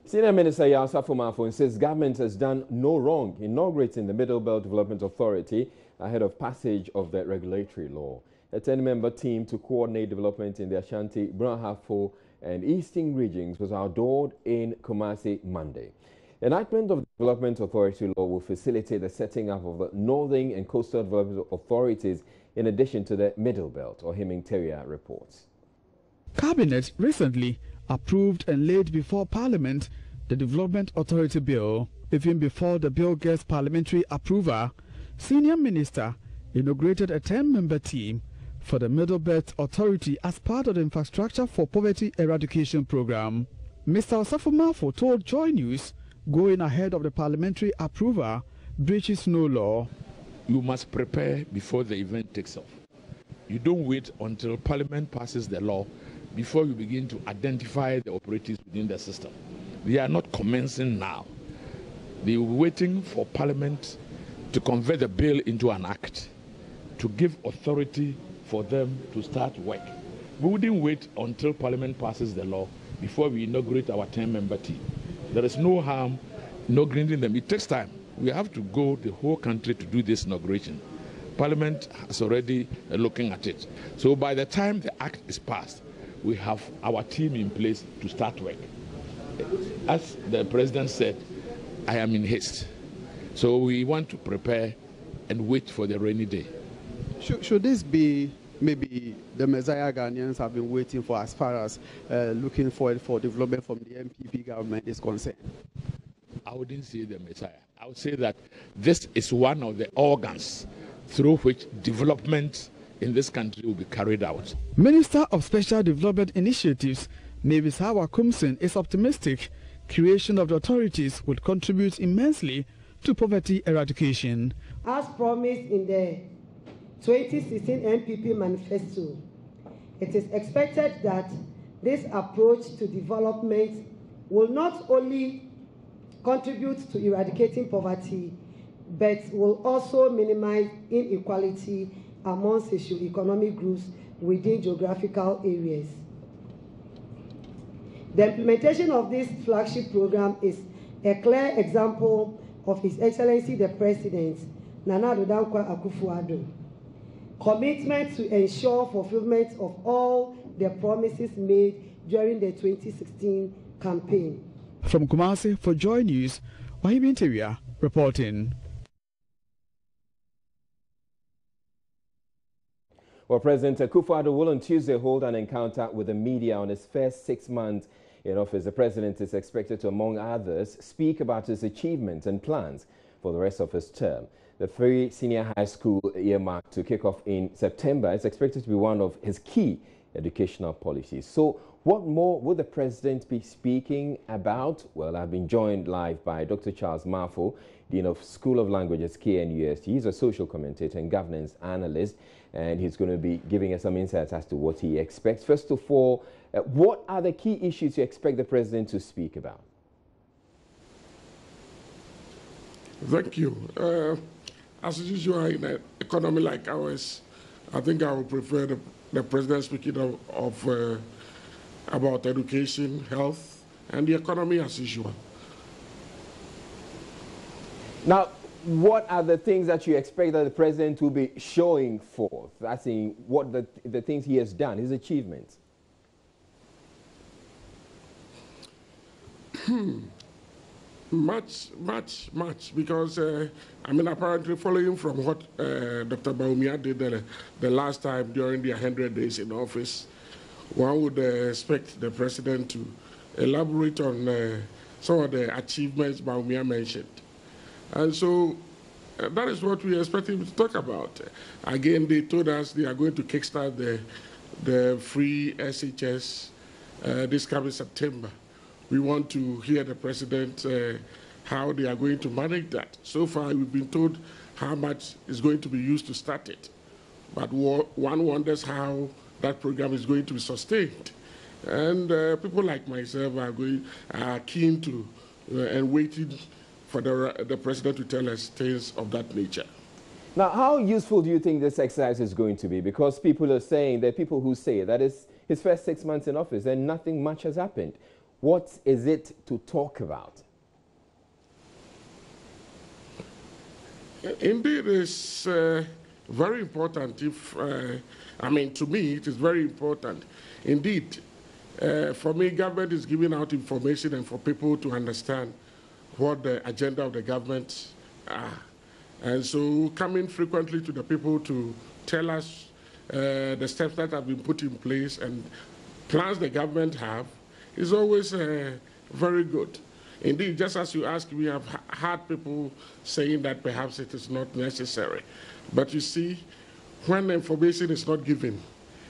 Senior Minister Yaw Sarfo says government has done no wrong inaugurating the Middle Belt Development Authority ahead of passage of the regulatory law. A 10-member team to coordinate development in the Ashanti, Brahafo and Eastern regions was outdoored in Kumasi Monday. Enactment of the Development Authority law will facilitate the setting up of the Northern and Coastal Development Authorities in addition to the Middle Belt, Ohiming Teria reports. Cabinet recently approved and laid before Parliament the Development Authority Bill. Even before the bill gets parliamentary approval, Senior Minister inaugurated a 10-member team for the Middle Belt Authority as part of the Infrastructure for Poverty Eradication Program. Mr. Osafo told Joy News going ahead of the parliamentary approval breaches no law. You must prepare before the event takes off. You don't wait until Parliament passes the law before you begin to identify the operatives within the system. They are not commencing now. They were waiting for Parliament to convert the bill into an act, to give authority for them to start work. We wouldn't wait until Parliament passes the law before we inaugurate our 10-member team. There is no harm inaugurating them. It takes time. We have to go the whole country to do this inauguration. Parliament is already looking at it. So by the time the act is passed, we have our team in place to start work. As the President said, I am in haste. So we want to prepare and wait for the rainy day. Should this be maybe the Messiah Ghanaians have been waiting for as far as looking forward for development from the MPP government is concerned? I wouldn't say the Messiah. I would say that this is one of the organs through which development in this country will be carried out. Minister of Special Development Initiatives, Mavis Hawa Kumsin, is optimistic creation of the authorities would contribute immensely to poverty eradication. As promised in the 2016 MPP manifesto, it is expected that this approach to development will not only contribute to eradicating poverty, but will also minimize inequality among socio-economic groups within geographical areas. The implementation of this flagship program is a clear example of His Excellency the President, Nana Addo Dankwa Akufo-Addo, commitment to ensure fulfillment of all the promises made during the 2016 campaign. From Kumasi for Joy News, Ohiming Teria reporting. Well, President Akufo-Addo will on Tuesday hold an encounter with the media on his first 6 months in office. The president is expected to, among others, speak about his achievements and plans for the rest of his term. The Free Senior High School earmarked to kick off in September is expected to be one of his key educational policies. So what more would the president be speaking about? Well, I've been joined live by Dr. Charles Mafo, Dean of School of Languages, KNUST. He's a social commentator and governance analyst, and he's going to be giving us some insights as to what he expects. First of all, what are the key issues you expect the president to speak about? Thank you. As usual, in an economy like ours, I think I would prefer the president speaking about education, health, and the economy as usual. Now, what are the things that you expect that the president will be showing forth? That's in what the things he has done, his achievements. Much, because, apparently following from what Dr. Bawumia did the last time during their 100 days in office, one would expect the president to elaborate on some of the achievements Bawumia mentioned. And so that is what we expect him to talk about. Again, they told us they are going to kickstart the free SHS this coming September. We want to hear the president how they are going to manage that. So far, we've been told how much is going to be used to start it. But one wonders how that program is going to be sustained. And people like myself are keen to and waiting for the president to tell us things of that nature. Now, how useful do you think this exercise is going to be? Because people are saying, there are people who say that is his first 6 months in office and nothing much has happened. What is it to talk about? Indeed, it's very important. To me, it is very important. Indeed, for me, government is giving out information and for people to understand what the agenda of the government are. And so coming frequently to the people to tell us the steps that have been put in place and plans the government have is always very good. Indeed, just as you asked, we have had people saying that perhaps it is not necessary. But you see, when information is not given,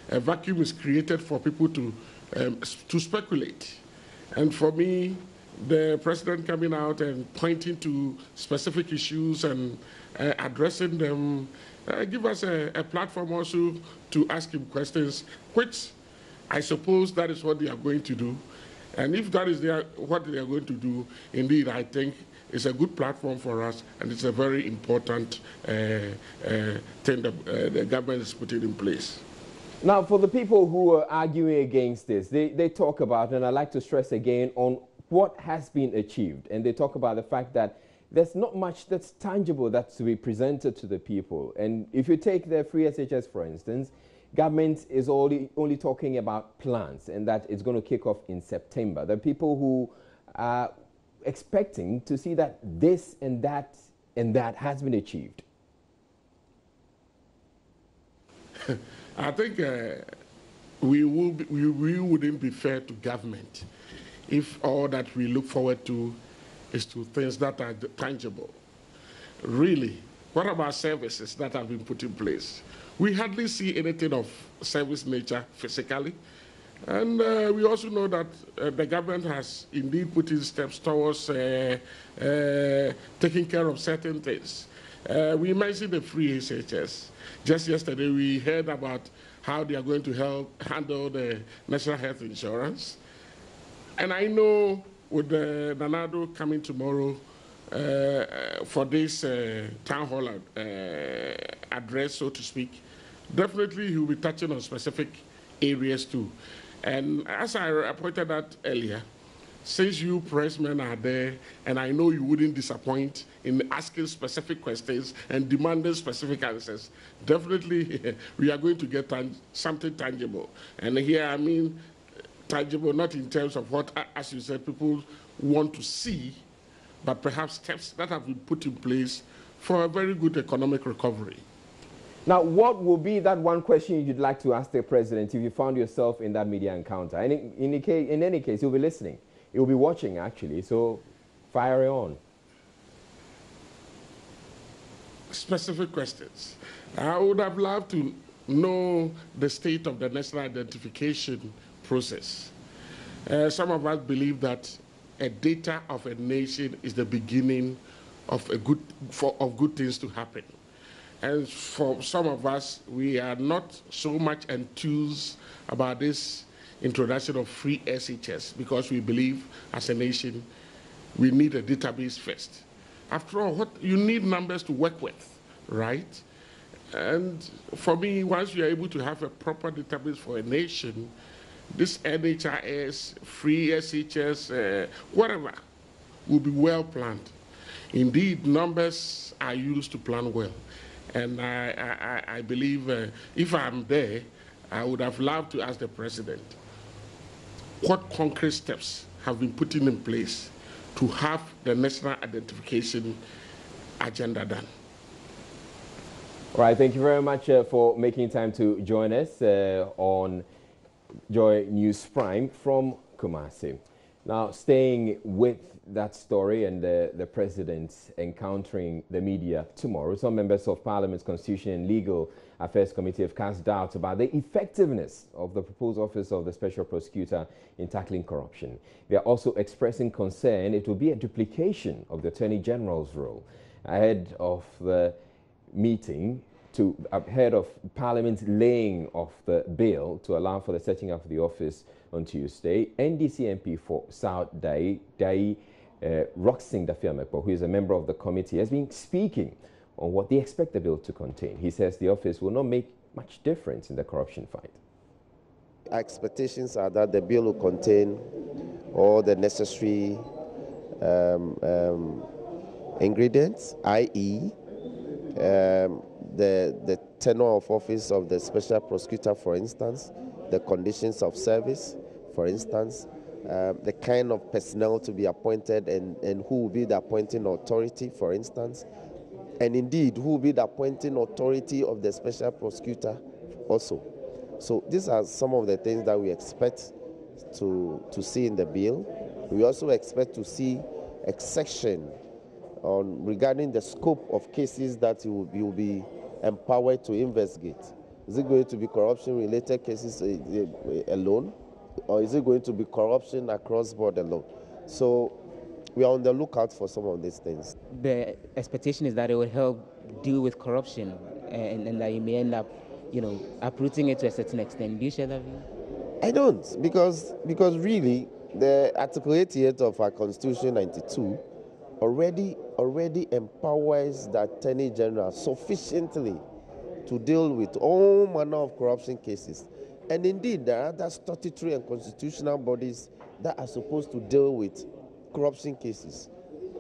a vacuum is created for people to speculate. And for me, the president coming out and pointing to specific issues and addressing them give us a platform also to ask him questions, which I suppose that is what they are going to do. And if that is what they are going to do, indeed, I think it's a good platform for us, and it's a very important thing that the government is putting in place. Now, for the people who are arguing against this, they talk about, and I'd like to stress again, on what has been achieved. And they talk about the fact that there's not much that's tangible that's to be presented to the people. And if you take the free SHS, for instance, government is only talking about plans and that it's going to kick off in September. There are people who are expecting to see that this and that has been achieved. I think we wouldn't be fair to government if all that we look forward to is to things that are tangible. Really, what about services that have been put in place? We hardly see anything of service nature physically. And we also know that the government has indeed put in steps towards taking care of certain things. We mentioned the free SHS. Just yesterday, we heard about how they are going to handle the national health insurance. And I know with Nana Addo coming tomorrow for this town hall address, so to speak, definitely he will be touching on specific areas too. And as I pointed out earlier, since you pressmen are there, and I know you wouldn't disappoint in asking specific questions and demanding specific answers, definitely we are going to get something tangible. And here I mean tangible not in terms of what, as you said, people want to see, but perhaps steps that have been put in place for a very good economic recovery. Now, what will be that one question you'd like to ask the president if you found yourself in that media encounter? And in any case, he'll be listening. He'll be watching, actually, so fire it on. Specific questions. I would have loved to know the state of the national identification process. Some of us believe that a data of a nation is the beginning of good things to happen. And for some of us, we are not so much enthused about this introduction of free SHS because we believe as a nation we need a database first. After all, you need numbers to work with, right? And for me, once you are able to have a proper database for a nation, this NHIS, free SHS, whatever, will be well planned. Indeed, numbers are used to plan well. And I believe if I'm there, I would have loved to ask the president, what concrete steps have been put in place to have the national identification agenda done? All right, thank you very much for making time to join us on Joy News Prime from Kumasi. Now, staying with that story and the president encountering the media tomorrow, some members of Parliament's Constitution and Legal Affairs Committee have cast doubts about the effectiveness of the proposed office of the Special Prosecutor in tackling corruption. They are also expressing concern it will be a duplication of the Attorney General's role. Ahead of the meeting, ahead of Parliament laying off the bill to allow for the setting up of the office on Tuesday, NDC MP for South Dai Roxing Dafiamekpo, who is a member of the committee, has been speaking on what they expect the bill to contain. He says the office will not make much difference in the corruption fight. Our expectations are that the bill will contain all the necessary ingredients, i.e., the tenure of office of the special prosecutor, for instance, the conditions of service, for instance, the kind of personnel to be appointed and who will be the appointing authority, for instance, and indeed who will be the appointing authority of the special prosecutor also. So these are some of the things that we expect to see in the bill. We also expect to see a section regarding the scope of cases that you will be empowered to investigate. Is it going to be corruption-related cases alone, or is it going to be corruption across board alone? So we are on the lookout for some of these things. The expectation is that it will help deal with corruption, and that you may end up, uprooting it to a certain extent. Do you share that view? I don't, because really, the Article 88 of our Constitution 92 already empowers the Attorney General sufficiently to deal with all manner of corruption cases. And indeed, there are other statutory and constitutional bodies that are supposed to deal with corruption cases.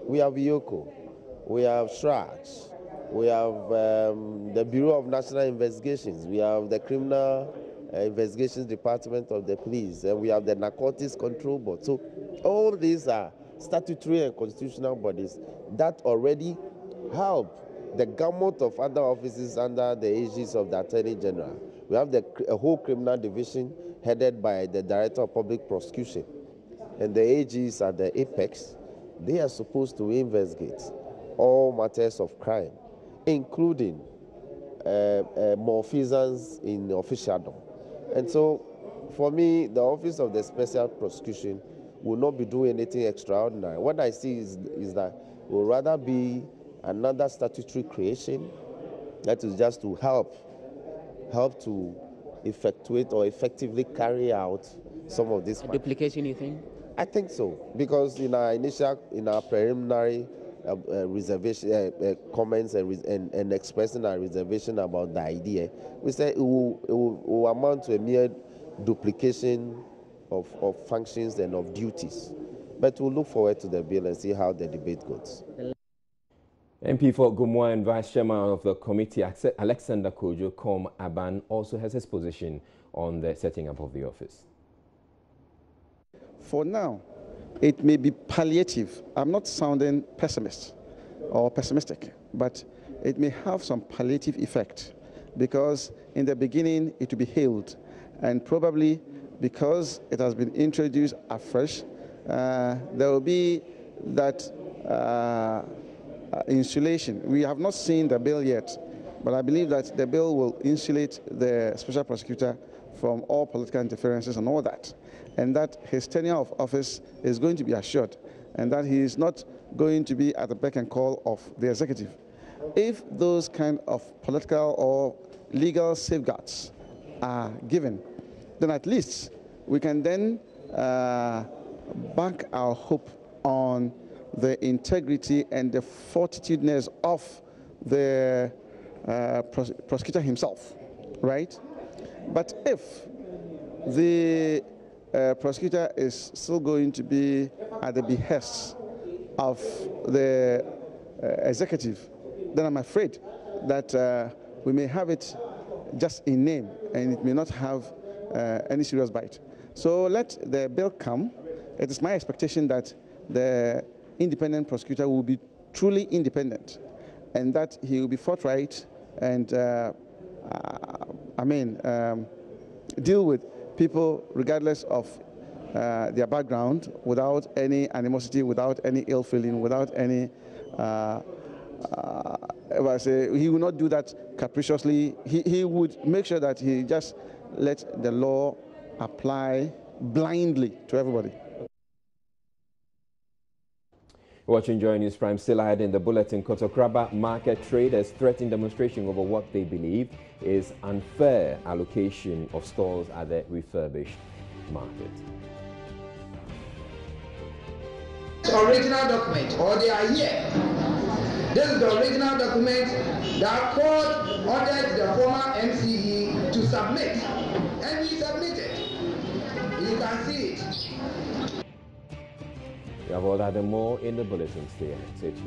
We have IOCO, we have SHRAX, we have the Bureau of National Investigations, we have the Criminal Investigations Department of the Police, and we have the Narcotics Control Board. So all these are statutory and constitutional bodies that already help the gamut of other offices under the aegis of the Attorney General. We have a whole criminal division headed by the Director of Public Prosecution, and the AGs at the apex. They are supposed to investigate all matters of crime, including malfeasance in officialdom. And so, for me, the Office of the Special Prosecution will not be doing anything extraordinary. What I see is that it will rather be another statutory creation that is just to help to effectuate or effectively carry out some of this. Duplication, you think? I think so, because in our preliminary reservation comments and expressing our reservation about the idea, we said it will amount to a mere duplication of functions and of duties. But we'll look forward to the bill and see how the debate goes. MP for Gomoa and Vice Chairman of the committee, Alexander Kojo Kom Aban, also has his position on the setting up of the office. For now, it may be palliative. I'm not sounding pessimist or pessimistic, but it may have some palliative effect, because in the beginning it will be hailed, and probably because it has been introduced afresh, there will be that insulation. We have not seen the bill yet, but I believe that the bill will insulate the special prosecutor from all political interferences and all that, and that his tenure of office is going to be assured, and that he is not going to be at the beck and call of the executive. If those kind of political or legal safeguards are given, then at least we can then bank our hope on the integrity and the fortitudeness of the prosecutor himself, right? But if the prosecutor is still going to be at the behest of the executive, then I'm afraid that we may have it just in name, and it may not have any serious bite. So let the bill come. It is my expectation that the independent prosecutor will be truly independent, and that he will be forthright and deal with people regardless of their background, without any animosity, without any ill feeling, without any he will not do that capriciously. He would make sure that he just let the law apply blindly to everybody. Watching Joy News Prime, still ahead in the bulletin, Kotokraba market traders threaten demonstration over what they believe is unfair allocation of stalls at the refurbished market. Original document, or they are here. This is the original document that court ordered the former MCE to submit, and he submitted. You can see it. We have all that and more in the bulletin. Stay tuned.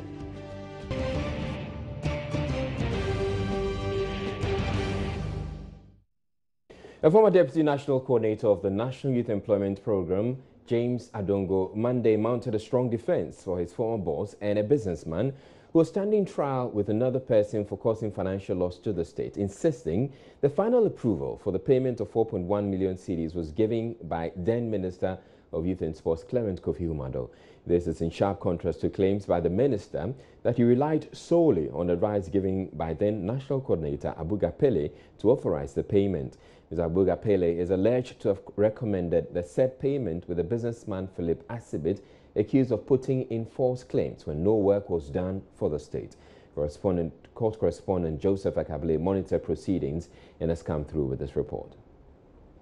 A former Deputy National Coordinator of the National Youth Employment Program, James Adongo, Monday mounted a strong defense for his former boss and a businessman who was standing trial with another person for causing financial loss to the state, insisting the final approval for the payment of 4.1 million cedis was given by then Minister of Youth and Sports Clement Kofi Humado. This is in sharp contrast to claims by the minister that he relied solely on advice given by then National Coordinator Abuga Pele to authorize the payment. Ms. Abuga Pele is alleged to have recommended the said payment with the businessman Philip Asibit, accused of putting in false claims when no work was done for the state. Court correspondent Joseph Akable monitored proceedings and has come through with this report.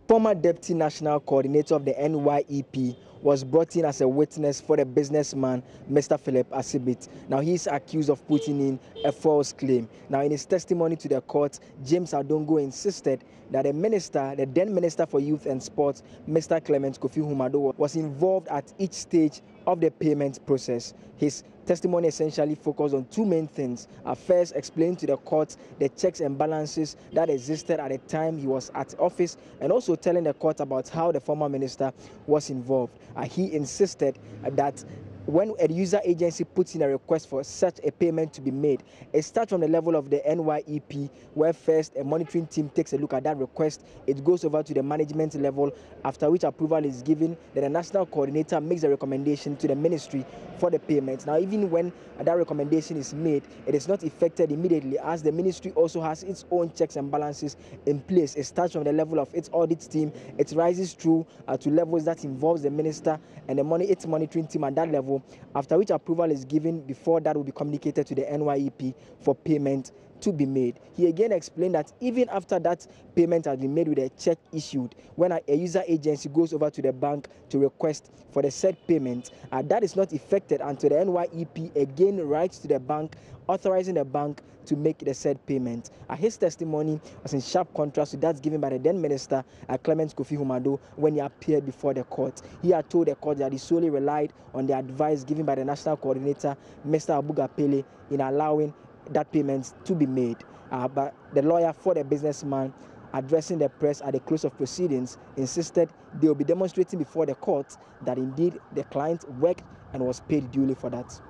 Former Deputy National Coordinator of the NYEP was brought in as a witness for the businessman, Mr. Philip Asibit. Now, he is accused of putting in a false claim. Now, in his testimony to the court, James Adongo insisted that the then Minister for Youth and Sports, Mr. Clement Kofi Humado, was involved at each stage of the payment process. His testimony essentially focused on two main things. First, explaining to the court the checks and balances that existed at the time he was at office, and also telling the court about how the former minister was involved. He insisted that when a user agency puts in a request for such a payment to be made, it starts from the level of the NYEP, where first a monitoring team takes a look at that request. It goes over to the management level, after which approval is given. Then the national coordinator makes a recommendation to the ministry for the payment. Now, even when that recommendation is made, it is not effected immediately, as the ministry also has its own checks and balances in place. It starts from the level of its audit team. It rises through to levels that involves the minister and its monitoring team at that level, after which approval is given. Before that will be communicated to the NYEP for payment to be made. He again explained that even after that payment has been made with a check issued, when a user agency goes over to the bank to request for the said payment, that is not effected until the NYEP again writes to the bank, authorizing the bank to make the said payment. His testimony was in sharp contrast to that given by the then Minister Clement Kofi Humado when he appeared before the court. He had told the court that he solely relied on the advice given by the National Coordinator, Mr. Abuga Pele, in allowing that payment to be made. But the lawyer for the businessman, addressing the press at the close of proceedings, insisted they will be demonstrating before the court that indeed the client worked and was paid duly for that.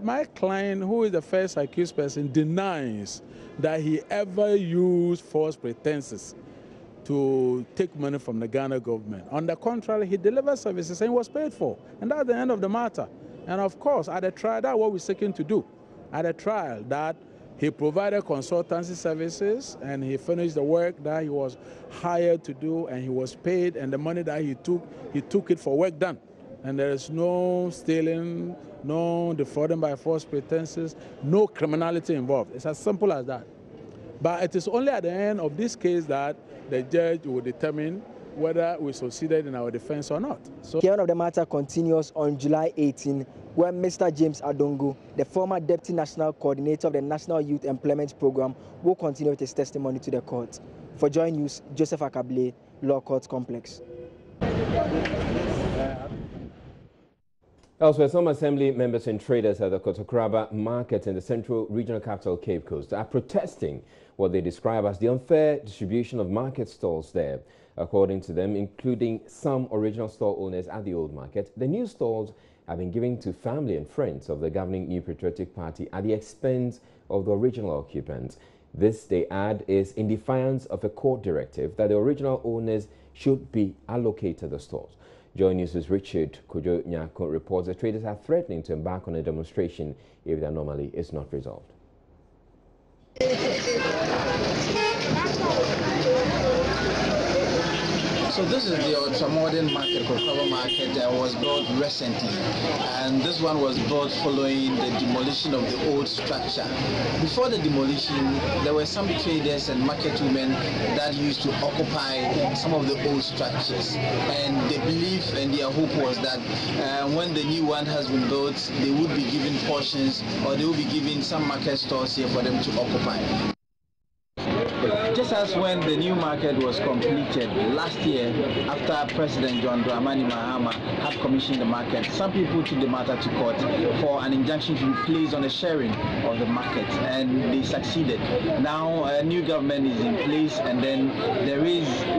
My client, who is the first accused person, denies that he ever used false pretenses to take money from the Ghana government. On the contrary, he delivered services and he was paid for. And that's the end of the matter. And of course, at the trial, that's what we're seeking to do. At a trial, that he provided consultancy services and he finished the work that he was hired to do, and he was paid, and the money that he took it for work done. And there is no stealing, no defrauding by false pretenses, no criminality involved. It's as simple as that. But it is only at the end of this case that the judge will determine whether we succeeded in our defense or not. So, hearing of the matter continues on July 18, where Mr. James Adongo, the former Deputy National Coordinator of the National Youth Employment Program, will continue with his testimony to the court. For Joy News, Joseph Akable, Law Court Complex. Elsewhere, some assembly members and traders at the Kotokraba market in the central regional capital Cape Coast are protesting what they describe as the unfair distribution of market stalls there. According to them, including some original store owners at the old market, the new stalls have been given to family and friends of the governing New Patriotic Party at the expense of the original occupants. This, they add, is in defiance of a court directive that the original owners should be allocated the stalls. Joy News' Richard Kojo Nyako reports that traders are threatening to embark on a demonstration if the anomaly is not resolved. So this is the ultra-modern market, Kotokraba market, that was built recently. And this one was built following the demolition of the old structure. Before the demolition, there were some traders and market women that used to occupy some of the old structures. And they believe and their hope was that when the new one has been built, they would be given portions, or they will be given some market stores here for them to occupy. just as when the new market was completed last year after President John Dramani Mahama had commissioned the market, some people took the matter to court for an injunction to be placed on the sharing of the market, and they succeeded. Now a new government is in place, and then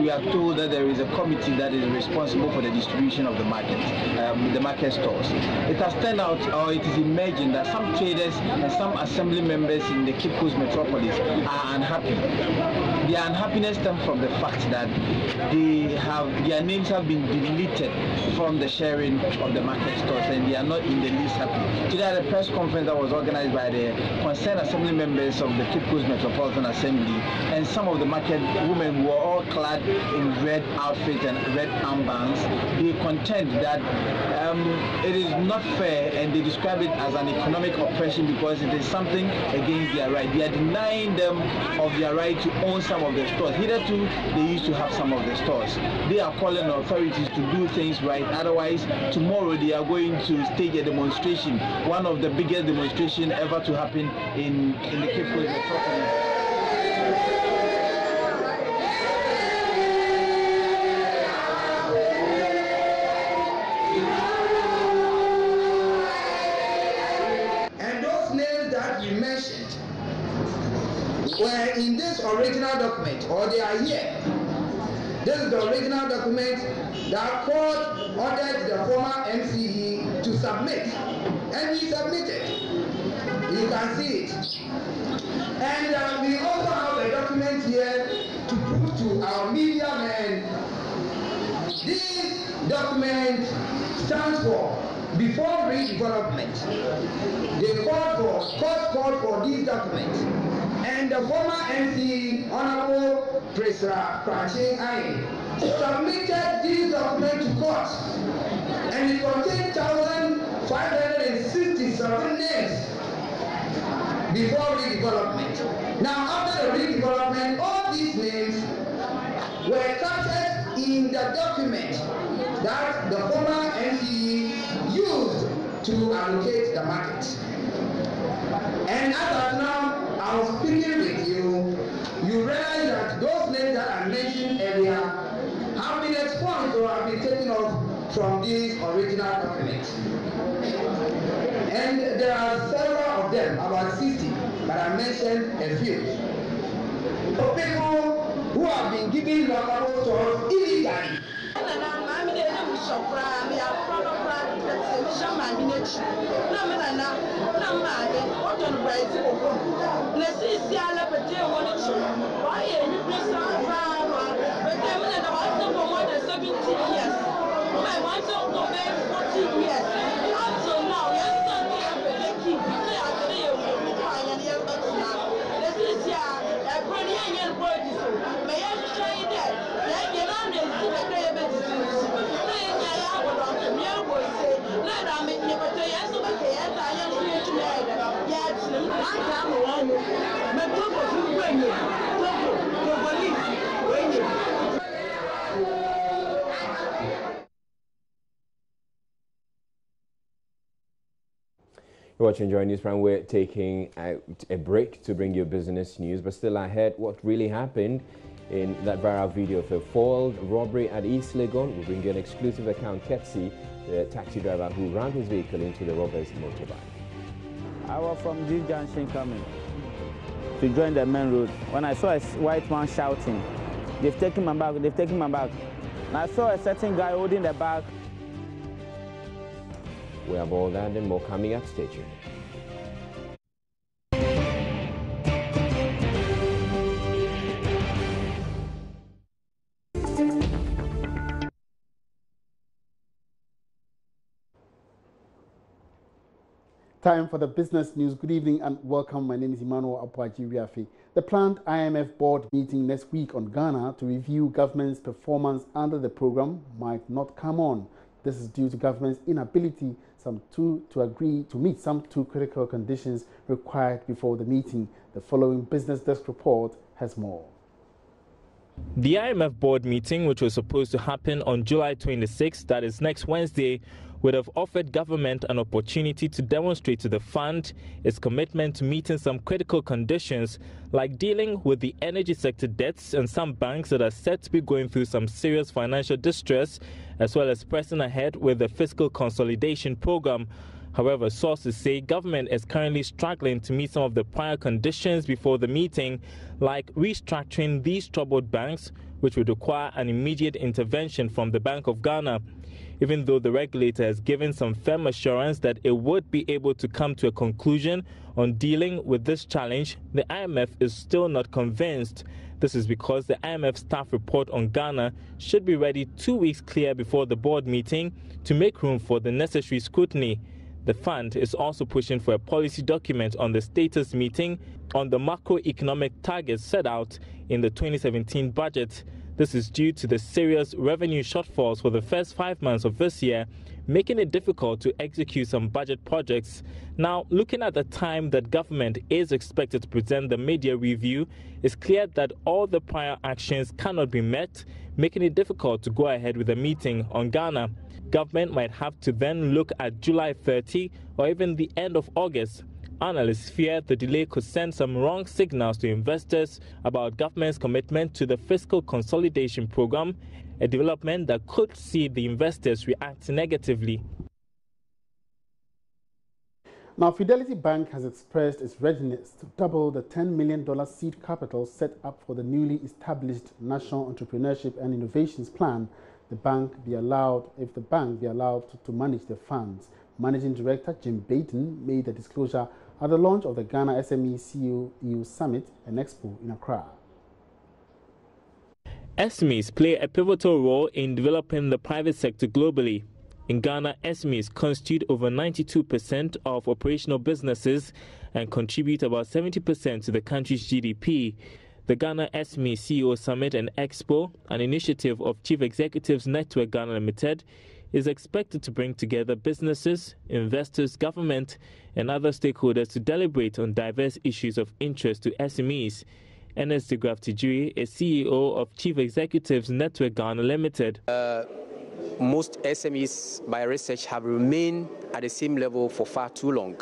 we are told that there is a committee that is responsible for the distribution of the market stores. It has turned out, or it is emerging, that some traders and some assembly members in the Cape Coast metropolis are unhappy. Their unhappiness stems from the fact that their names have been deleted from the sharing of the market stores, and they are not in the least happy. Today at a press conference that was organized by the concerned assembly members of the Cape Coast Metropolitan Assembly, and some of the market women who were all clad in red outfits and red armbands, they contend that it is not fair, and they describe it as an economic oppression because it is something against their right. They are denying them of their right to own some of the stores. Hitherto, they used to have some of the stores. They are calling on authorities to do things right. Otherwise, tomorrow they are going to stage a demonstration, one of the biggest demonstrations ever to happen in the Cape Coast metropolis. Were in this original document, or they are here. This is the original document that court ordered the former MCE to submit, and he submitted. You can see it. And we also have a document here to prove to our media men. This document stands for before redevelopment. The court called for this document. And the former MC, Honorable Prisra Prachi Aye, submitted this document to court, and it contained 1,567 names before redevelopment. Now, after the redevelopment, all these names were captured in the document that the former MC used to allocate the market. And as of now, I was speaking with you, you realize that those names that I mentioned earlier have been expunged or have been taken off from this original document. And there are several of them, about 60, but I mentioned a few. For people who have been given lockable stores illegally. You're watching Joy News Prime. We're taking a break to bring you business news, but still ahead, what really happened in that viral video of a foiled robbery at East Legon. We'll bring you an exclusive account, courtesy the taxi driver who ran his vehicle into the robbers' motorbike. I was from this junction coming to join the main road. When I saw a white man shouting, "They've taken my bag, they've taken my bag." And I saw a certain guy holding the bag. We have all that and more coming up. Stay tuned. Time for the business news. Good evening and welcome. My name is Emmanuel Apuaji-Riafi. The planned IMF board meeting next week on Ghana to review government's performance under the program might not come on. This is due to government's inability to agree to meet some two critical conditions required before the meeting. The following Business Desk report has more. The IMF board meeting, which was supposed to happen on July 26, that is next Wednesday, would have offered government an opportunity to demonstrate to the fund its commitment to meeting some critical conditions, like dealing with the energy sector debts and some banks that are said to be going through some serious financial distress, as well as pressing ahead with the fiscal consolidation program. However, sources say government is currently struggling to meet some of the prior conditions before the meeting, like restructuring these troubled banks, which would require an immediate intervention from the Bank of Ghana. Even though the regulator has given some firm assurance that it would be able to come to a conclusion on dealing with this challenge, the IMF is still not convinced. This is because the IMF staff report on Ghana should be ready 2 weeks clear before the board meeting to make room for the necessary scrutiny. The fund is also pushing for a policy document on the status meeting on the macroeconomic targets set out in the 2017 budget. This is due to the serious revenue shortfalls for the first 5 months of this year, making it difficult to execute some budget projects. Now, looking at the time that government is expected to present the media review, it's clear that all the prior actions cannot be met, making it difficult to go ahead with a meeting on Ghana. Government might have to then look at July 30 or even the end of August. Analysts fear the delay could send some wrong signals to investors about government's commitment to the fiscal consolidation program, a development that could see the investors react negatively. Now, Fidelity Bank has expressed its readiness to double the $10 million seed capital set up for the newly established National Entrepreneurship and Innovations Plan. If the bank be allowed to manage the funds. Managing Director Jim Baden made the disclosure at the launch of the Ghana SME CEO Summit and Expo in Accra. SMEs play a pivotal role in developing the private sector globally. In Ghana, SMEs constitute over 92% of operational businesses and contribute about 70% to the country's GDP. The Ghana SME CEO Summit and Expo, an initiative of Chief Executives Network Ghana Limited, is expected to bring together businesses, investors, government, and other stakeholders to deliberate on diverse issues of interest to SMEs. Ernest de Graaf Tijuri is CEO of Chief Executives Network Ghana Limited. Most SMEs, by research, have remained at the same level for far too long.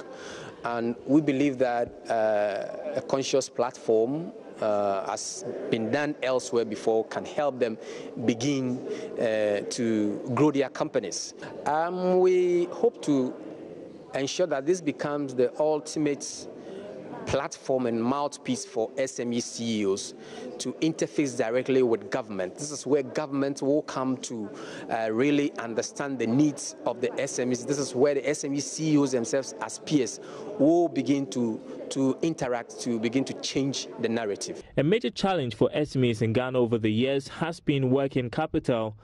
And we believe that a conscious platform has been done elsewhere before can help them begin to grow their companies. We hope to ensure that this becomes the ultimate platform and mouthpiece for SME CEOs to interface directly with government. This is where government will come to really understand the needs of the SMEs. This is where the SME CEOs themselves as peers will begin to interact, to begin to change the narrative. A major challenge for SMEs in Ghana over the years has been working capital.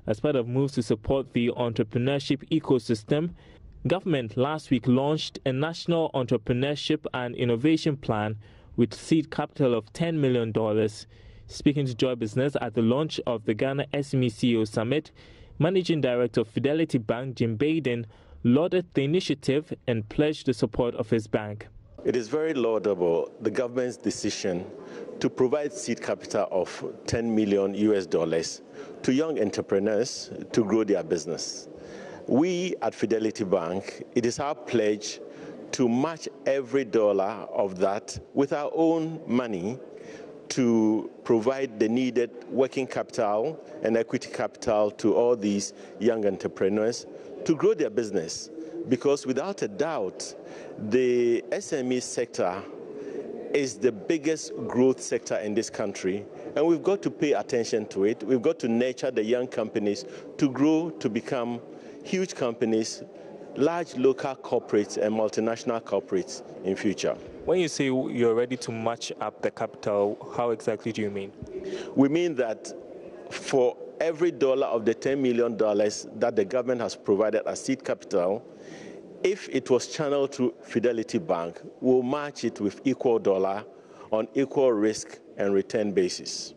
As part of moves to support the entrepreneurship ecosystem, government last week launched a National Entrepreneurship and Innovation Plan with seed capital of $10 million. Speaking to Joy Business at the launch of the Ghana SME CEO Summit, Managing Director of Fidelity Bank, Jim Baden, lauded the initiative and pledged the support of his bank. It is very laudable, the government's decision to provide seed capital of $10 million to young entrepreneurs to grow their business. We at Fidelity Bank, it is our pledge to match every dollar of that with our own money to provide the needed working capital and equity capital to all these young entrepreneurs to grow their business. Because without a doubt, the SME sector is the biggest growth sector in this country, and we've got to pay attention to it. We've got to nurture the young companies to grow to become huge companies, large local corporates and multinational corporates in future. When you say you're ready to match up the capital, how exactly do you mean? We mean that for every dollar of the $10 million that the government has provided as seed capital, if it was channeled through Fidelity Bank, we'll match it with equal dollar on equal risk and return basis.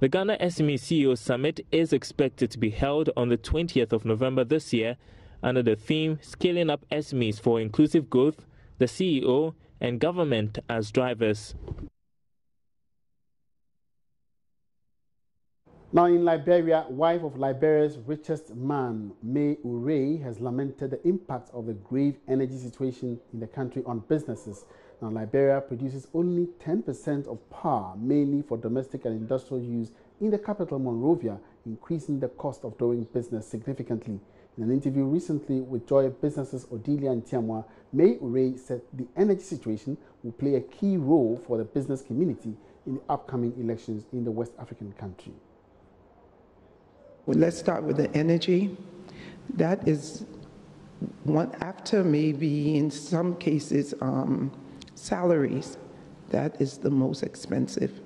The Ghana SME CEO Summit is expected to be held on the 20th of November this year under the theme Scaling Up SMEs for Inclusive Growth, the CEO and government as drivers. Now in Liberia, wife of Liberia's richest man, May Urey, has lamented the impact of the grave energy situation in the country on businesses. Now Liberia produces only 10% of power, mainly for domestic and industrial use in the capital Monrovia, increasing the cost of doing business significantly. In an interview recently with Joy Business's Odilia Ntiamwa, May Urey said the energy situation will play a key role for the business community in the upcoming elections in the West African country. Well, let's start with the energy. That is one, after maybe in some cases salaries, that is the most expensive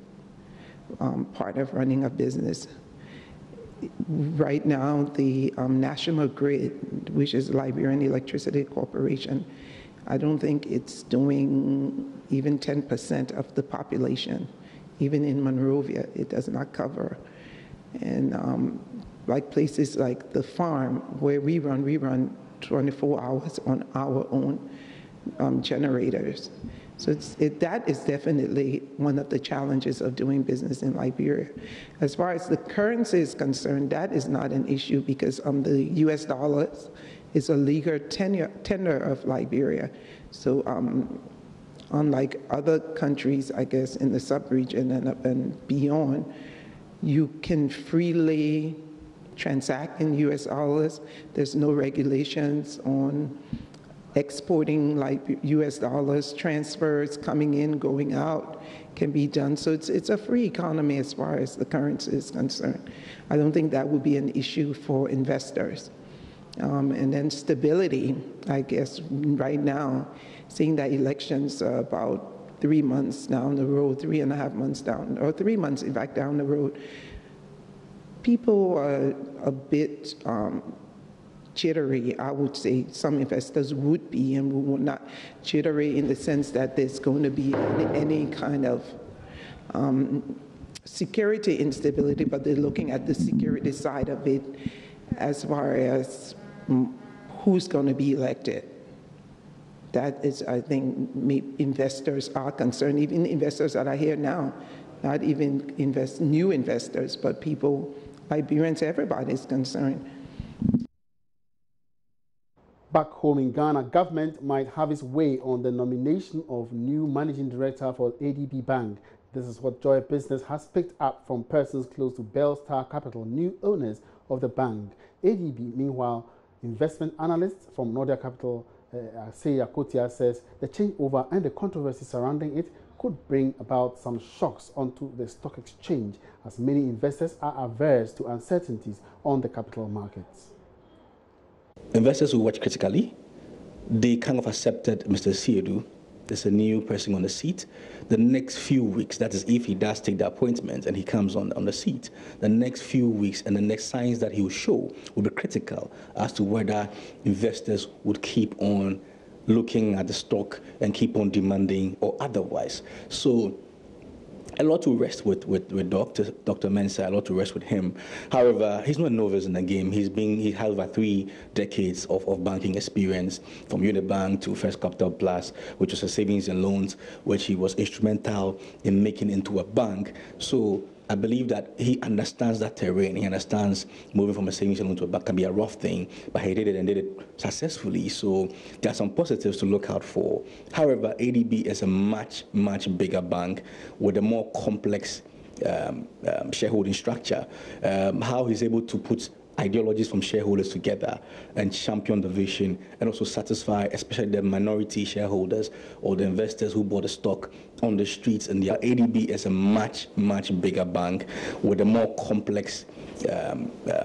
part of running a business. Right now, the National Grid, which is Liberian Electricity Corporation, I don't think it's doing even 10% of the population. Even in Monrovia, it does not cover. And like places like the farm where we run 24 hours on our own generators. So that is definitely one of the challenges of doing business in Liberia. As far as the currency is concerned, that is not an issue because the US dollar is a legal tender of Liberia. So unlike other countries, I guess, in the sub-region and beyond, you can freely transact in US dollars. There's no regulations on exporting like US dollars, transfers coming in, going out can be done. So it's a free economy as far as the currency is concerned. I don't think that would be an issue for investors. And then stability, I guess right now, seeing that elections are about 3 months down the road, 3.5 months down, or 3 months in fact down the road, people are a bit jittery, I would say. Some investors would be, and we would not jittery in the sense that there's going to be any kind of security instability, but they're looking at the security side of it as far as who's going to be elected. That is, I think, investors are concerned, even investors that are here now, not even new investors, but people, Liberians, everybody is concerned. Back home in Ghana, government might have its way on the nomination of new managing director for ADB Bank. This is what Joy Business has picked up from persons close to Bellstar Capital, new owners of the bank. ADB, meanwhile, investment analyst from Nordia Capital, Seya Kotia, says the changeover and the controversy surrounding it could bring about some shocks onto the stock exchange, as many investors are averse to uncertainties on the capital markets. Investors who watch critically, they kind of accepted Mr. Siedu. There's a new person on the seat. The next few weeks, that is if he does take the appointment and he comes on the seat, the next few weeks and the next signs that he will show will be critical as to whether investors would keep on looking at the stock and keep on demanding or otherwise. So a lot to rest with Dr. Mensah, a lot to rest with him. However, he's not a novice in the game. He has over 3 decades of banking experience, from Unibank to First Capital Plus, which was a savings and loans, which he was instrumental in making into a bank. So I believe that he understands that terrain. He understands moving from a savings and loan to a bank can be a rough thing, but he did it and did it successfully. So there are some positives to look out for. However, ADB is a much, much bigger bank with a more complex shareholding structure. How he's able to put ideologies from shareholders together and champion the vision and also satisfy especially the minority shareholders or the investors who bought the stock on the streets. And the ADB is a much, much bigger bank with a more complex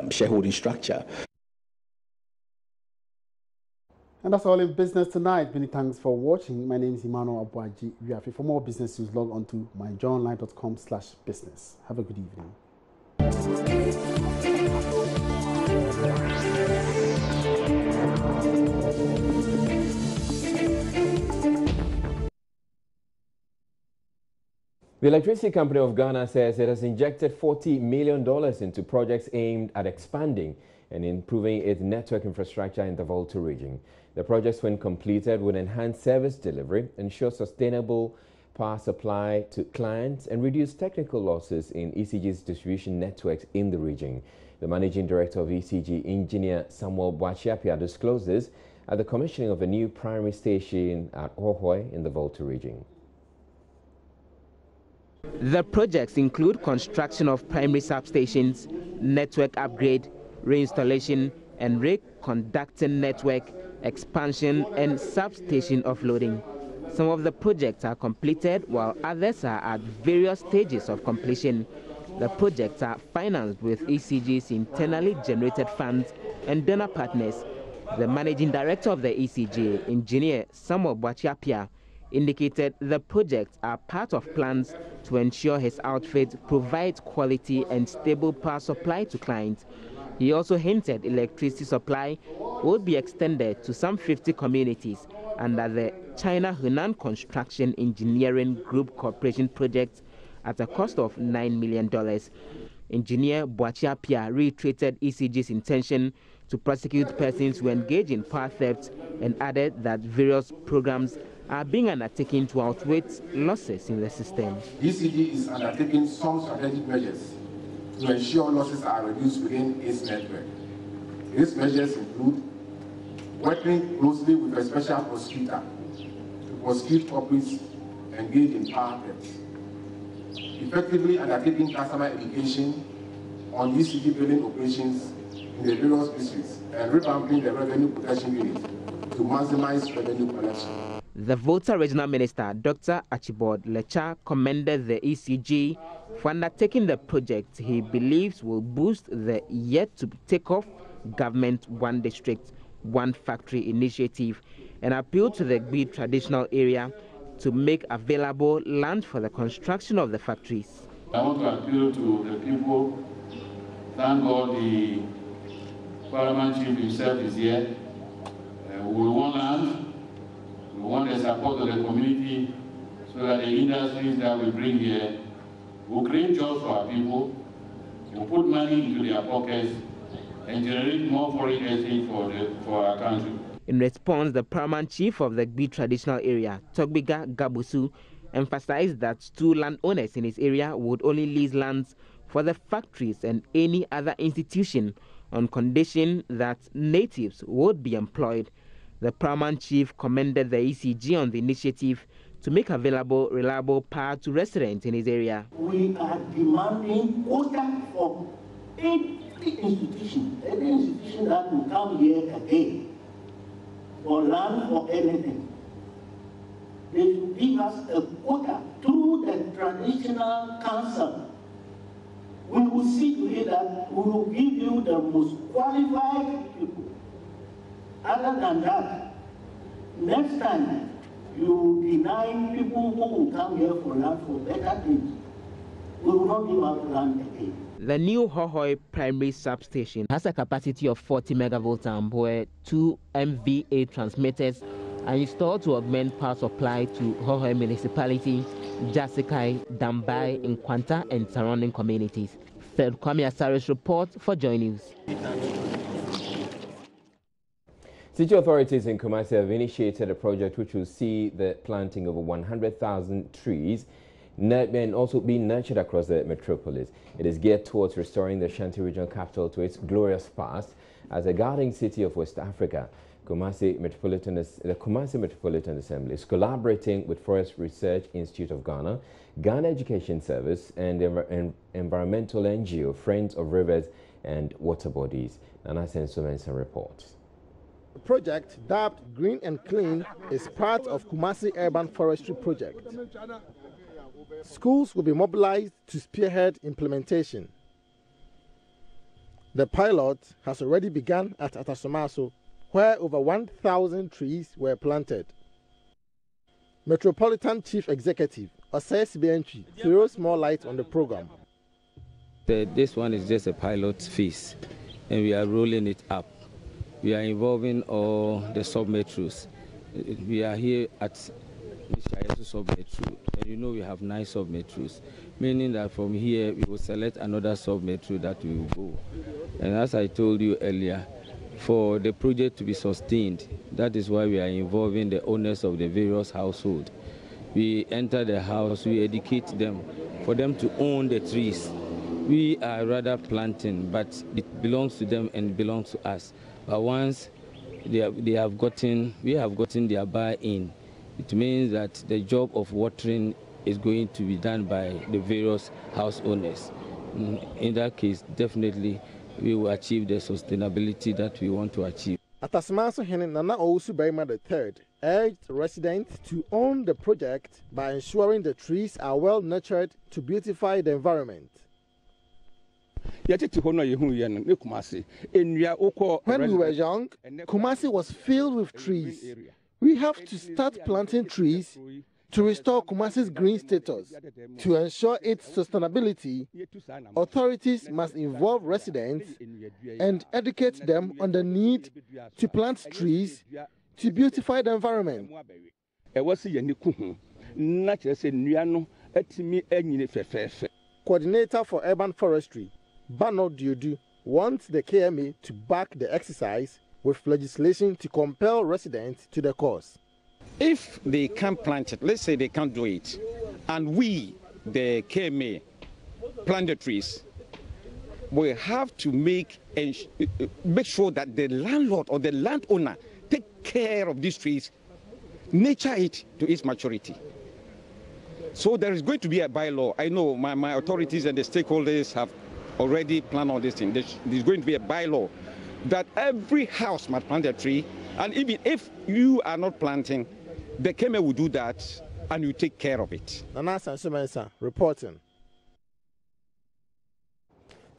shareholding structure. And that's all in business tonight. Many thanks for watching. My name is Emmanuel Abuaji Riafi. For more business news, log on to myjournline.com/business. Have a good evening. The Electricity Company of Ghana says it has injected $40 million into projects aimed at expanding and improving its network infrastructure in the Volta region. The projects, when completed, would enhance service delivery, ensure sustainable power supply to clients and reduce technical losses in ECG's distribution networks in the region. The Managing Director of ECG, Engineer Samuel Boakye-Appiah, discloses at the commissioning of a new primary station at Hohoe in the Volta region. The projects include construction of primary substations, network upgrade, reinstallation and reconducting network, expansion and substation offloading. Some of the projects are completed while others are at various stages of completion. The projects are financed with ECG's internally generated funds and donor partners. The Managing Director of the ECG, Engineer Samuel Boakye-Appiah, indicated the projects are part of plans to ensure his outfit provides quality and stable power supply to clients. He also hinted electricity supply would be extended to some 50 communities under the China Hunan Construction Engineering Group Corporation project at a cost of $9 million. Engineer Boakye-Appiah reiterated ECG's intention to prosecute persons who engage in power theft and added that various programs are being undertaken to outweigh losses in the system. ECG is undertaking some strategic measures to ensure losses are reduced within its network. These measures include working closely with a special prosecutor to prosecute culprits engaged in power theft, effectively undertaking customer education on ECG billing operations in the various districts, and revamping the revenue protection unit to maximize revenue collection. The Volta Regional Minister, Dr. Archibald Lecha, commended the ECG for undertaking the project he believes will boost the yet-to-take-off Government One District, One Factory initiative and appealed to the Gbi traditional area to make available land for the construction of the factories. I want to appeal to the people. Thank God the Parliament Chief himself is here. We want land. We want the support of the community so that the industries that we bring here will create jobs for our people, will put money into their pockets, and generate more foreign exchange for our country. In response, the paramount chief of the Gbi traditional area, Togbiga Gabusu, emphasized that 2 landowners in his area would only lease lands for the factories and any other institution on condition that natives would be employed. The paramount chief commended the ECG on the initiative to make available reliable power to residents in his area. We are demanding quota for any institution that will come here again for land or anything. They should give us a quota through the traditional council. We will see to it that we will give you the most qualified people. Other than that, next time you deny people who will come here for land for better things, we will not give out land again. The new Hohoe primary substation has a capacity of 40 megavolts where 2 MVA transmitters are installed to augment power supply to Hohoe municipality, Jasikai, Dambai, Nkwanta and surrounding communities. Fred Kwame Asaris report for Joy News. City authorities in Kumasi have initiated a project which will see the planting of 100,000 trees and also being nurtured across the metropolis. It is geared towards restoring the Ashanti regional capital to its glorious past as a guarding city of West Africa. The Kumasi Metropolitan Assembly is collaborating with Forest Research Institute of Ghana, Ghana Education Service and environmental NGO Friends of Rivers and Water Bodies. Nana Senso reports. The project, dubbed Green and Clean, is part of Kumasi Urban Forestry Project. Schools will be mobilized to spearhead implementation. The pilot has already begun at Atasomaso, where over 1,000 trees were planted. Metropolitan Chief Executive Osei Sibiantwi throws more light on the program. This one is just a pilot phase, and we are rolling it up. We are involving all the sub-metros. We are here at Shayesu sub-metro, and you know we have 9 sub-metros, meaning that from here we will select another sub-metro that we will go. And as I told you earlier, for the project to be sustained, that is why we are involving the owners of the various households. We enter the house, we educate them for them to own the trees. We are rather planting, but it belongs to them and it belongs to us. But once we have gotten their buy-in, it means that the job of watering is going to be done by the various house owners. In that case, definitely we will achieve the sustainability that we want to achieve. Atasmanso Hene Nana Owusu Barima III urged residents to own the project by ensuring the trees are well nurtured to beautify the environment. When we were young, Kumasi was filled with trees. We have to start planting trees to restore Kumasi's green status. To ensure its sustainability, authorities must involve residents and educate them on the need to plant trees to beautify the environment. Coordinator for Urban Forestry, Bano Diodu, wants the KMA to back the exercise with legislation to compel residents to the cause. If they can't plant it, let's say they can't do it, and we, the KMA, plant the trees, we have to make sure that the landlord or the landowner take care of these trees, nurture it to its maturity. So there is going to be a bylaw. I know my authorities and the stakeholders have already planned on this thing. There's going to be a bylaw that every house must plant a tree, and even if you are not planting, the KMA will do that and you take care of it. Nana Sansumensa reporting.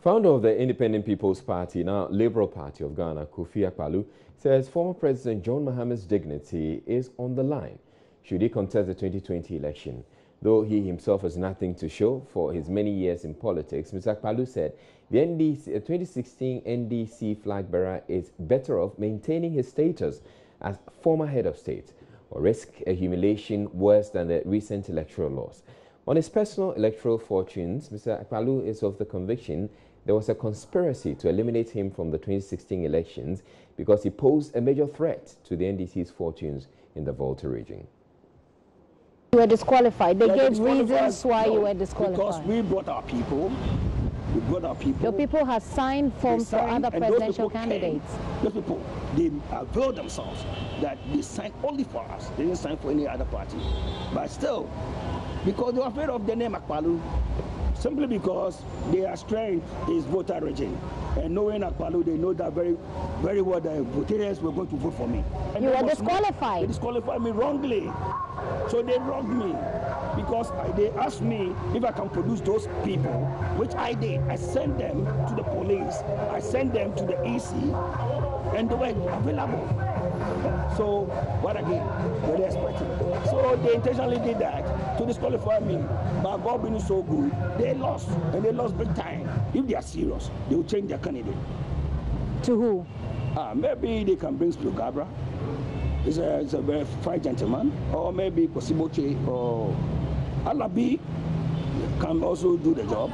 Founder of the Independent People's Party, now Liberal Party of Ghana, Kofi Akpaloo, says former President John Mahama's dignity is on the line should he contest the 2020 election. Though he himself has nothing to show for his many years in politics, Mr. Akpaloo said the 2016 NDC flag bearer is better off maintaining his status as former head of state or risk a humiliation worse than the recent electoral loss. On his personal electoral fortunes, Mr. Akpaloo is of the conviction there was a conspiracy to eliminate him from the 2016 elections because he posed a major threat to the NDC's fortunes in the Volta region. You were disqualified. They gave reasons why you were disqualified. Because we brought our people. We brought our people. Your people have signed forms for other presidential candidates. Those people, they availed themselves that they signed only for us. They didn't sign for any other party. But still, because they were afraid of the name Akpaloo, simply because their strength is voter region. And knowing Akpaloo, they know that very, very well that voters were going to vote for me. And you were disqualified. They disqualified me wrongly. So they wronged me because they asked me if I can produce those people, which I did. I sent them to the police. I sent them to the EC, and they were available. So what again? Were they expecting? So they intentionally did that to disqualify me. But God being so good, they lost, and they lost big time. If they are serious, they will change their candidate. To who? Maybe they can bring Spiro Gabra. He's a very fine gentleman. Or maybe Kosiboche or Alabi can also do the job.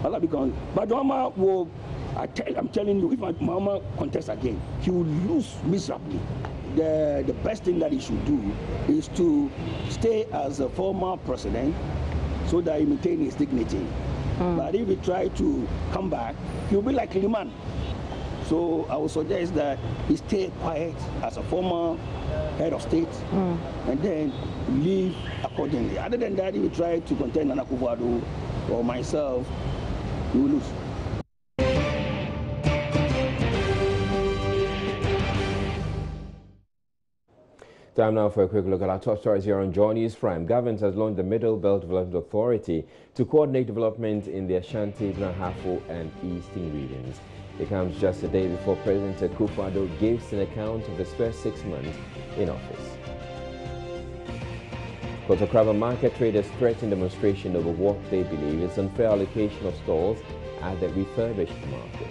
Alabi can. But Mahama will, I'm telling you, if Mahama contests again, he will lose miserably. The best thing that he should do is to stay as a former president so that he maintain his dignity. But if he try to come back, he'll be like Liman. So I would suggest that he stay quiet as a former head of state and then leave accordingly. Other than that, if he try to contend Nana Akufo-Addo or myself, he will lose. Time now for a quick look at our top stories here on Joy News Prime. Government has launched the Middle Belt Development Authority to coordinate development in the Ashanti, Ahafo and Eastern regions. It comes just a day before President Akufo-Addo gives an account of his first 6 months in office. Kotokrava market traders threaten demonstration over what they believe is unfair allocation of stalls at the refurbished market.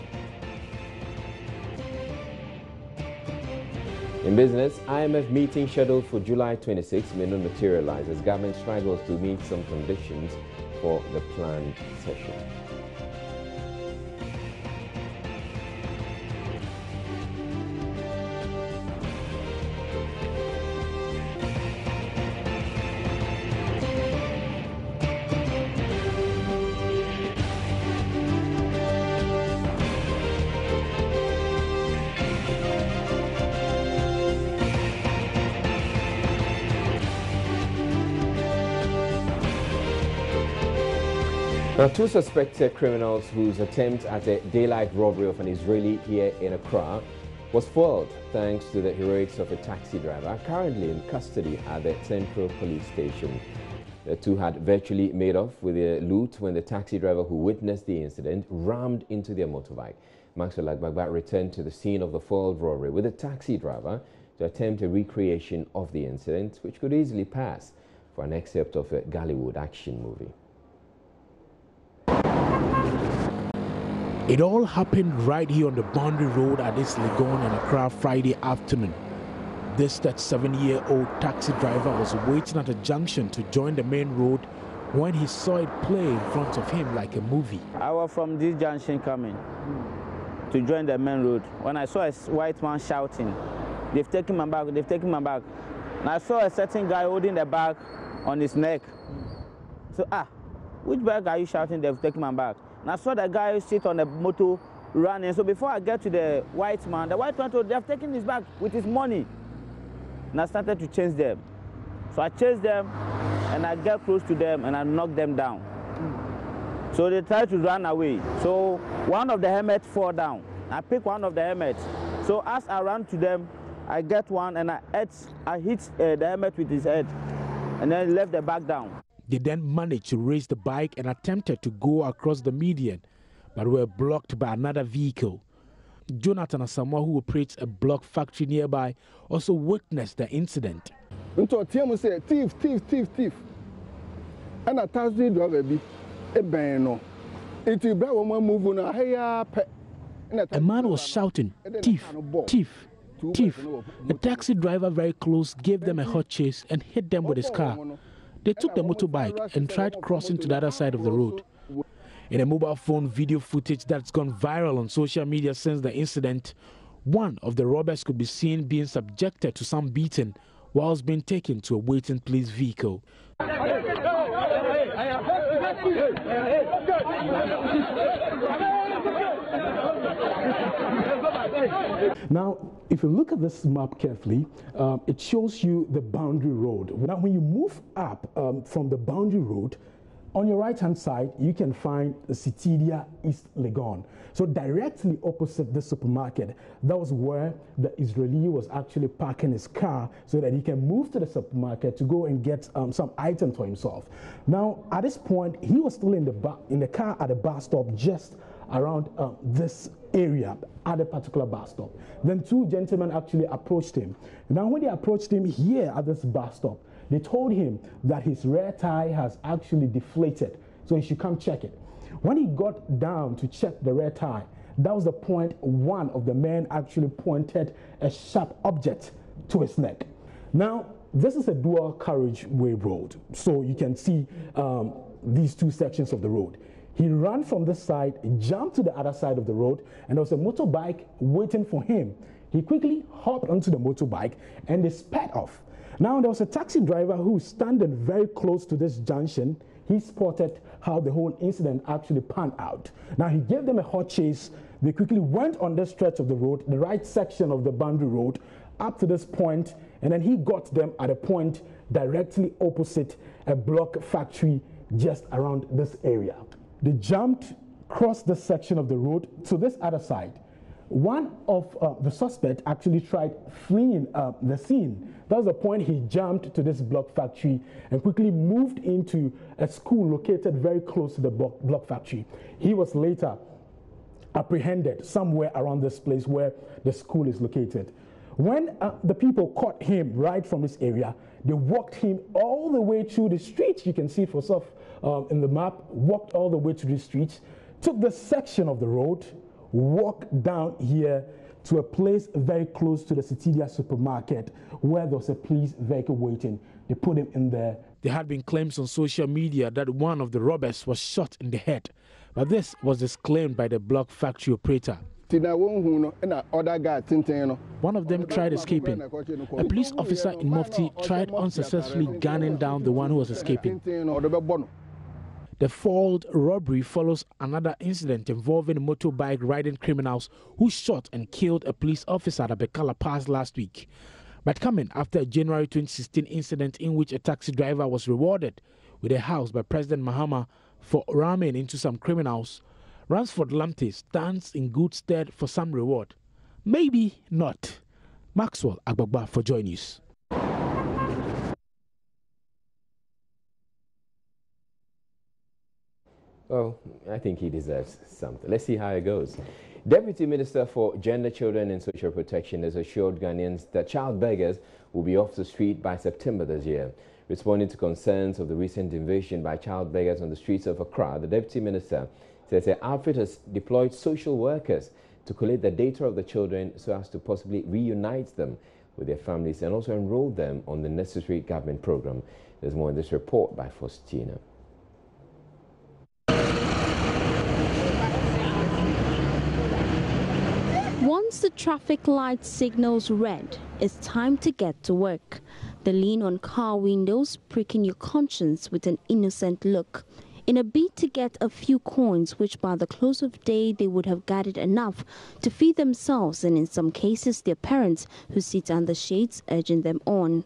In business, IMF meeting scheduled for July 26 may not materialize as government struggles to meet some conditions for the planned session. Now, two suspected criminals whose attempt at a daylight robbery of an Israeli here in Accra was foiled thanks to the heroics of a taxi driver currently in custody at the Central Police Station. The two had virtually made off with their loot when the taxi driver who witnessed the incident rammed into their motorbike. Maxwell Agbagba returned to the scene of the foiled robbery with the taxi driver to attempt a recreation of the incident, which could easily pass for an excerpt of a Gollywood action movie. It all happened right here on the Boundary Road at this Legon in Accra Friday afternoon. This 37-year-old taxi driver was waiting at a junction to join the main road when he saw it play in front of him like a movie. I was from this junction coming to join the main road. When I saw a white man shouting, "They've taken my bag, they've taken my bag." And I saw a certain guy holding the bag on his neck. So, which bag are you shouting, "They've taken my bag"? And I saw the guy sit on the motor running. So before I get to the white man told, "They have taken his bag with his money." And I started to chase them. So I chased them and I get close to them and I knocked them down. So they tried to run away. So one of the helmets fell down. I picked one of the helmets. So as I ran to them, I get one and I hit the helmet with his head and then left the bag down. They then managed to raise the bike and attempted to go across the median, but were blocked by another vehicle. Jonathan Asamoah, who operates a block factory nearby, also witnessed the incident. Thief. And a taxi driver be a bano. A man was shouting, "Thief, thief, thief." A taxi driver very close gave them a hot chase and hit them with his car. They took the motorbike and tried crossing to the other side of the road. In a mobile phone video footage that's gone viral on social media since the incident, one of the robbers could be seen being subjected to some beating whilst being taken to a waiting police vehicle. Now, if you look at this map carefully, it shows you the Boundary Road. Now, when you move up from the Boundary Road, on your right-hand side, you can find the Citidia East Legon. So directly opposite the supermarket, that was where the Israeli was actually parking his car so that he can move to the supermarket to go and get some items for himself. Now, at this point, he was still in the car at the bus stop just around this area at a particular bus stop. Then two gentlemen actually approached him. Now, when they approached him here at this bus stop, they told him that his rear tire has actually deflated, so he should come check it. When he got down to check the rear tire, that was the point one of the men actually pointed a sharp object to his neck. Now, this is a dual carriageway road, so you can see these two sections of the road. He ran from this side, jumped to the other side of the road, and there was a motorbike waiting for him. He quickly hopped onto the motorbike and they sped off. Now, there was a taxi driver who was standing very close to this junction. He spotted how the whole incident actually panned out. Now, he gave them a hot chase. They quickly went on this stretch of the road, the right section of the Boundary Road, up to this point, and then he got them at a point directly opposite a block factory just around this area. They jumped, crossed this section of the road to this other side. One of the suspects actually tried fleeing the scene. That was the point he jumped to this block factory and quickly moved into a school located very close to the block factory. He was later apprehended somewhere around this place where the school is located. When the people caught him right from this area, they walked him all the way through the streets. You can see for yourself in the map, walked all the way to the streets, took the section of the road, walked down here to a place very close to the Citidia supermarket where there was a police vehicle waiting. They put him in there. There had been claims on social media that one of the robbers was shot in the head, but this was disclaimed by the block factory operator. One of them tried escaping. A police officer in Mufti tried unsuccessfully gunning down the one who was escaping. The foiled robbery follows another incident involving motorbike riding criminals who shot and killed a police officer at Abekala Pass last week. But coming after a January 2016 incident in which a taxi driver was rewarded with a house by President Mahama for ramming into some criminals, Ransford Lamte stands in good stead for some reward. Maybe not. Maxwell Agbagba for Joy News. Well, I think he deserves something. Let's see how it goes. Deputy Minister for Gender, Children and Social Protection has assured Ghanaians that child beggars will be off the street by September this year. Responding to concerns of the recent invasion by child beggars on the streets of Accra, the Deputy Minister says her outfit has deployed social workers to collate the data of the children so as to possibly reunite them with their families and also enroll them on the necessary government program. There's more in this report by Faustina. Once the traffic light signals red, it's time to get to work. The lean on car windows, pricking your conscience with an innocent look. In a bid to get a few coins, which by the close of day they would have gathered enough to feed themselves and in some cases their parents who sit under shades urging them on.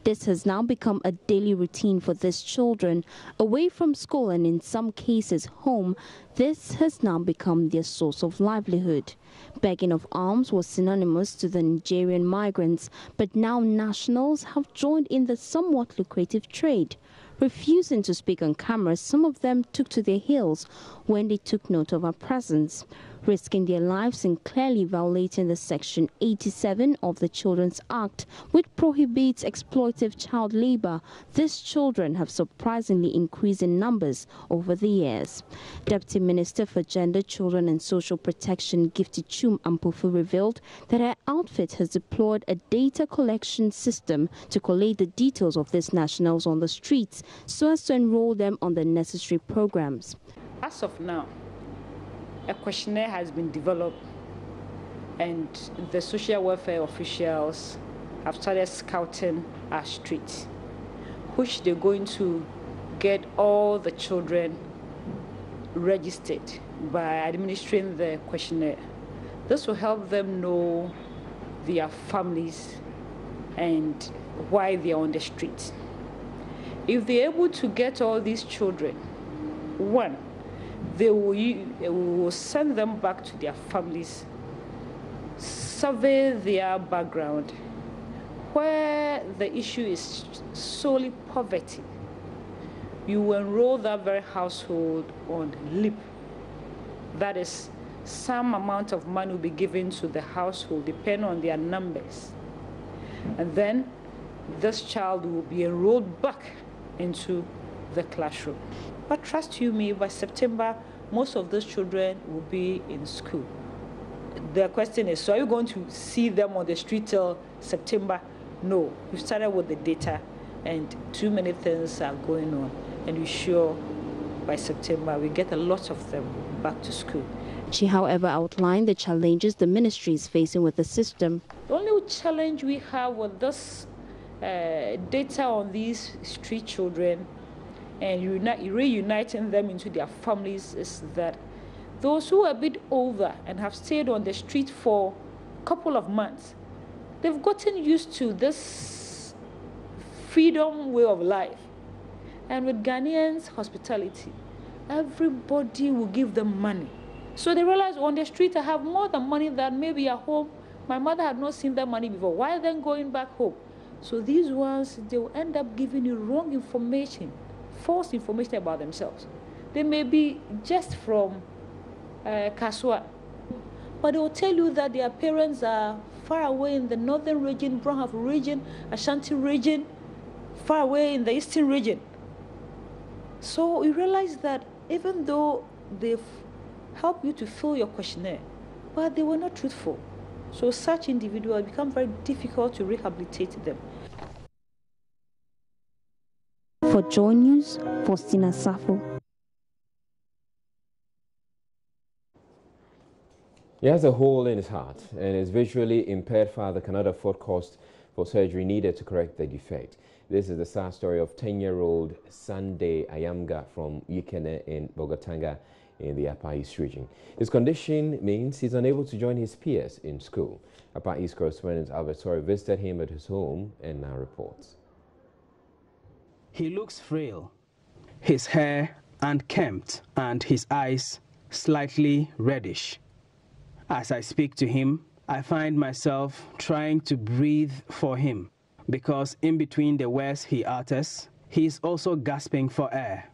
This has now become a daily routine for these children. Away from school and in some cases home, this has now become their source of livelihood. Begging of alms was synonymous to the Nigerian migrants, but now nationals have joined in the somewhat lucrative trade. Refusing to speak on camera, some of them took to their heels when they took note of our presence, risking their lives and clearly violating the Section 87 of the Children's Act, which prohibits exploitative child labor. These children have surprisingly increased in numbers over the years. Deputy Minister for Gender, Children and Social Protection, Gifty Chum Ampufu, revealed that her outfit has deployed a data collection system to collate the details of these nationals on the streets so as to enroll them on the necessary programs. As of now, a questionnaire has been developed and the social welfare officials have started scouting our streets, which they're going to get all the children registered by administering the questionnaire. This will help them know their families and why they are on the street. If they're able to get all these children, one, they will send them back to their families, survey their background. Where the issue is solely poverty, you will enroll that very household on LEAP. That is, some amount of money will be given to the household depending on their numbers. And then this child will be enrolled back into the classroom. But trust you me, by September, most of those children will be in school. The question is, so are you going to see them on the street till September? No, we've started with the data and too many things are going on. And we're sure by September we get a lot of them back to school. She, however, outlined the challenges the ministry is facing with the system. The only challenge we have with this data on these street children and reuniting them into their families is that those who are a bit older and have stayed on the street for a couple of months, they've gotten used to this freedom way of life. And with Ghanaians' hospitality, everybody will give them money. So they realize on the street I have more than money than maybe at home. My mother had not seen that money before. Why then going back home? So these ones, they will end up giving you wrong information, false information about themselves. They may be just from Kaswa, but they will tell you that their parents are far away in the northern region, Brahaf region, Ashanti region, far away in the eastern region. So you realize that even though they've helped you to fill your questionnaire, but they were not truthful. So such individuals become very difficult to rehabilitate them. For Joy News, Faustina Safo. He has a hole in his heart and his visually impaired father cannot afford cost for surgery needed to correct the defect. This is the sad story of 10-year-old Sunday Ayamga from Yikene in Bogotanga in the Upper East region. His condition means he's unable to join his peers in school. Upper East correspondent Albert Torre visited him at his home and now reports. He looks frail. His hair unkempt and his eyes slightly reddish. As I speak to him, I find myself trying to breathe for him because in between the words he utters, he is also gasping for air.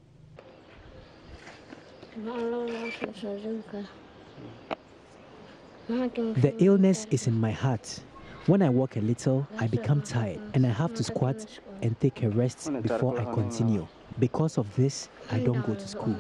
The illness is in my heart. When I walk a little, I become tired and I have to squat and take a rest before I continue. Because of this, I don't go to school.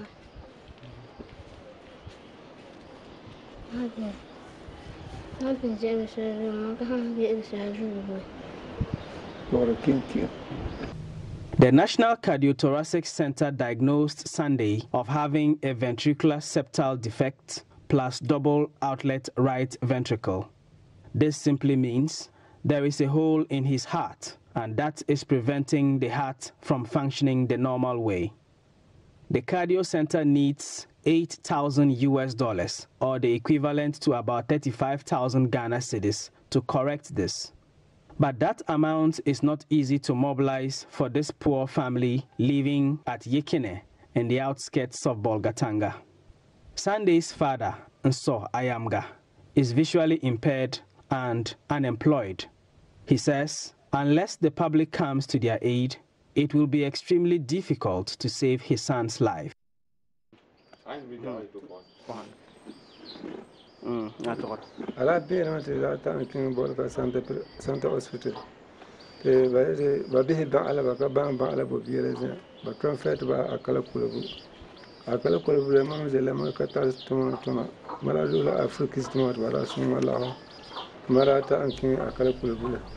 The National Cardiothoracic Center diagnosed Sunday of having a ventricular septal defect plus double outlet right ventricle. This simply means there is a hole in his heart, and that is preventing the heart from functioning the normal way. The cardio center needs $8,000 or the equivalent to about 35,000 Ghana cedis to correct this. But that amount is not easy to mobilize for this poor family living at Yekene in the outskirts of Bolgatanga. Sunday's father, Nso Ayamga, is visually impaired and unemployed. He says, unless the public comes to their aid, it will be extremely difficult to save his son's life.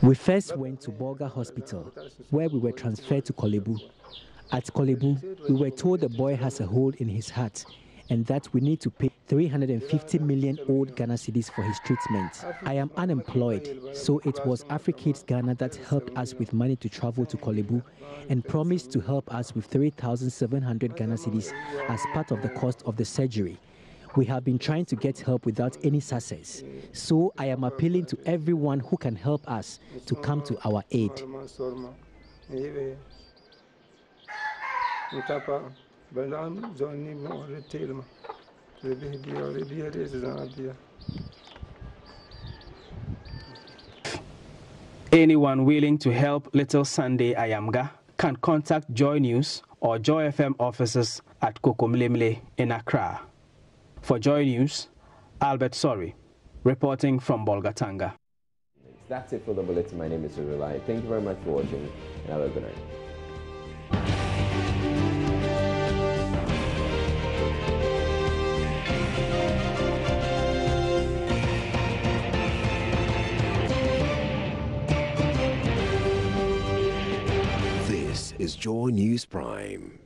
We first went to Bolga Hospital, where we were transferred to Kolebu. At Kolebu, we were told the boy has a hole in his heart and that we need to pay 350 million old Ghana cedis for his treatment. I am unemployed, so it was AfriKids Ghana that helped us with money to travel to Kolebu and promised to help us with 3,700 Ghana cedis as part of the cost of the surgery. We have been trying to get help without any success, so I am appealing to everyone who can help us to come to our aid. Anyone willing to help little Sunday Ayamga can contact Joy News or Joy FM officers at Kokomlemle in Accra. For Joy News, Albert Sorry, reporting from Bolgatanga. That's it for the bulletin. My name is Urulai. Thank you very much for watching, and have a good night. This is Joy News Prime.